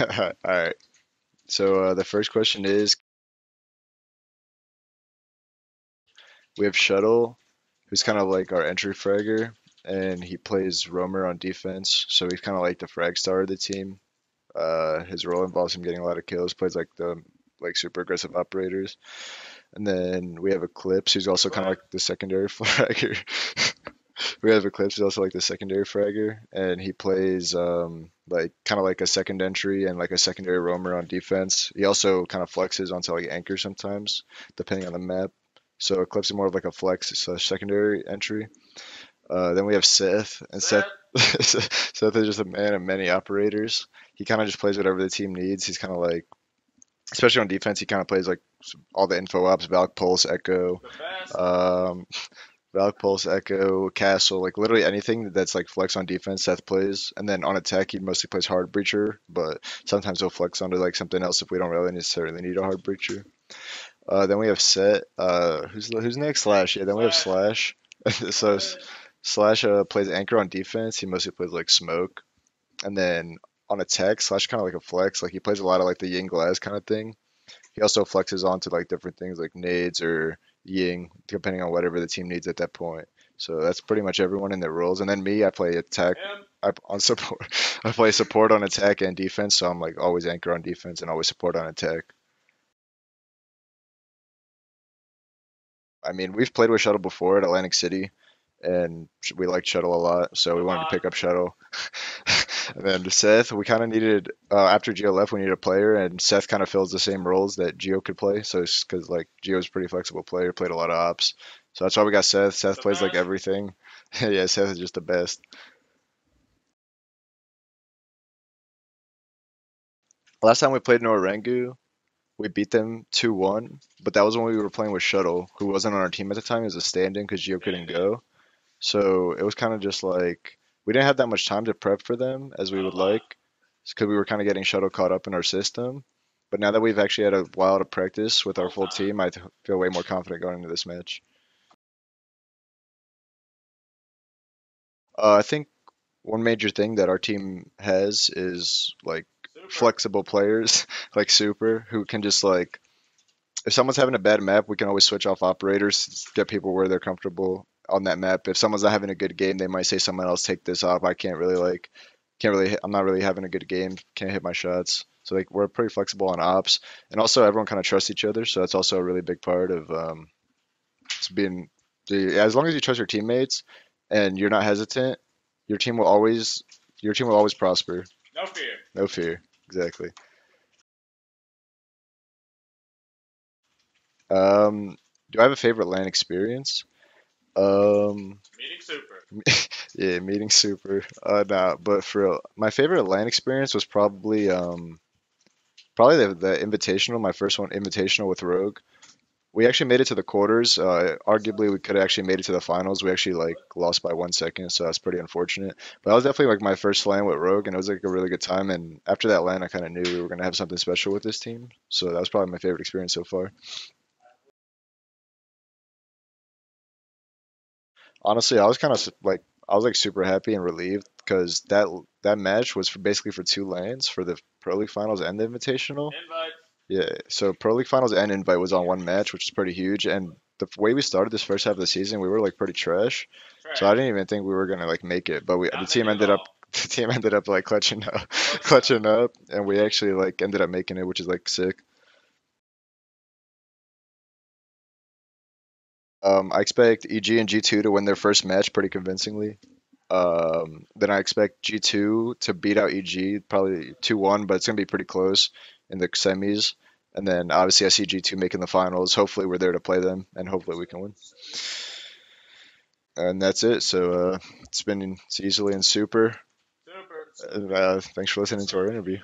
All right. So the first question is, we have Shuttle, who's kind of like our entry fragger, and he plays roamer on defense. So he's kind of like the frag star of the team. His role involves him getting a lot of kills. Plays like the super aggressive operators. And then we have Eclipse, who's also kind of like the secondary fragger. We have Eclipse, who's also like the secondary fragger, and he plays like kind of like a second entry and like a secondary roamer on defense. He also kind of flexes onto like anchor sometimes, depending on the map. So Eclipse is more of like a flex slash secondary entry. Then we have Seth, and Seth is just a man of many operators. He kind of just plays whatever the team needs. He's kind of like, especially on defense, he kind of plays like all the info ops, Valk, Pulse, Echo, um, Valk, Pulse, Echo, Castle, like literally anything that's like flex on defense, Seth plays. And then on attack, he mostly plays Hard Breacher, but sometimes he'll flex onto like something else if we don't really necessarily need a Hard Breacher. Then we have Set. Who's next? Slash. Yeah. Then we have Slash. So Slash plays anchor on defense. He mostly plays like smoke. And then on attack, Slash kind of like a flex. Like he plays a lot of like the Ying Glass kind of thing. He also flexes onto like different things like nades or Ying, depending on whatever the team needs at that point. So that's pretty much everyone in their roles. And then me, I play attack. On support. I play support on attack and defense. So I'm like always anchor on defense and always support on attack. I mean, we've played with Shuttle before at Atlantic City, and we liked Shuttle a lot, so we wanted to pick up Shuttle. And then Seth, we kind of needed after Geo left, we needed a player, and Seth kind of fills the same roles that Geo could play. So it's because like Geo's a pretty flexible player, played a lot of ops, so that's why we got Seth. Seth plays like everything. Yeah, Seth is just the best. Last time we played Nora Rengo, we beat them 2-1, but that was when we were playing with Shuttle, who wasn't on our team at the time. He was a stand-in because Geo couldn't go. So it was kind of just like we didn't have that much time to prep for them as we would like, because we were kind of getting Shuttle caught up in our system. But now that we've actually had a while to practice with our full team, I feel way more confident going into this match. I think one major thing that our team has is like flexible players like Super who can just like if someone's having a bad map, we can always switch off operators, get people where they're comfortable on that map. If someone's not having a good game, they might say someone else take this off. I can't really I'm not really having a good game, can't hit my shots. So like we're pretty flexible on ops, and also everyone kind of trusts each other. So that's also a really big part of just being as long as you trust your teammates and you're not hesitant, your team will always your team will always prosper. No fear. No fear. Exactly. Do I have a favorite LAN experience? Meeting Super. Yeah, meeting Super. Nah, but for real, my favorite LAN experience was probably the Invitational, my first one, Invitational with Rogue. We actually made it to the quarters. Arguably, we could have actually made it to the finals. We actually like lost by 1 second, so that's pretty unfortunate. But that was definitely like my first LAN with Rogue, and it was like a really good time. And after that LAN, I kind of knew we were gonna have something special with this team. So that was probably my favorite experience so far. Honestly, I was kind of like I was like super happy and relieved because that match was basically for two lanes for the Pro League Finals and the Invitational. Invite. Yeah, so Pro League Finals and Invite was on one match, which is pretty huge. And the way we started this first half of the season, we were like pretty trash. So I didn't even think we were gonna like make it, but the team ended up the team ended up like clutching up, clutching up, and we actually like ended up making it, which is like sick. I expect EG and G2 to win their first match pretty convincingly. Then I expect G2 to beat out EG probably 2-1, but it's gonna be pretty close in the semis. And then obviously I see G2 making the finals. Hopefully we're there to play them, and hopefully we can win. And that's it. So it's easily and super. Super. Thanks for listening to our interview.